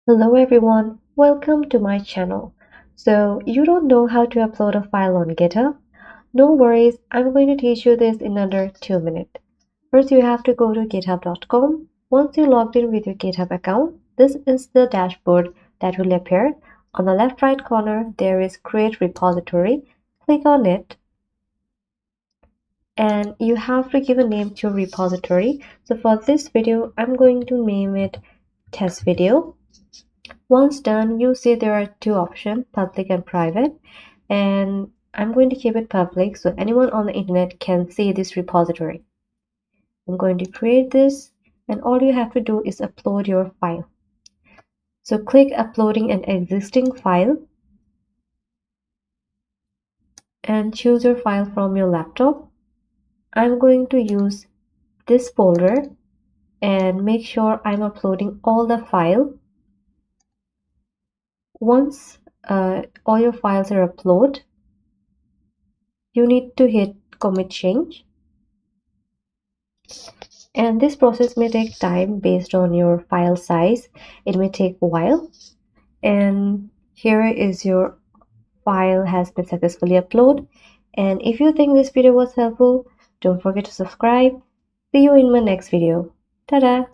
Hello everyone, welcome to my channel. So you don't know how to upload a file on GitHub? No worries, I'm going to teach you this in under 2 minutes. First you have to go to github.com. Once you logged in with your GitHub account, this is the dashboard that will appear. On the left right corner there is create repository. Click on it and you have to give a name to your repository. So for this video, I'm going to name it test video. Once done, you see there are two options, public and private, and I'm going to keep it public so anyone on the internet can see this repository. I'm going to create this, and all you have to do is upload your file. So click uploading an existing file and choose your file from your laptop. I'm going to use this folder and make sure I'm uploading all the file. Once all your files are uploaded, you need to hit commit change. And this process may take time based on your file size. It may take a while. And here is your file has been successfully uploaded. And if you think this video was helpful, don't forget to subscribe. See you in my next video. Ta-da!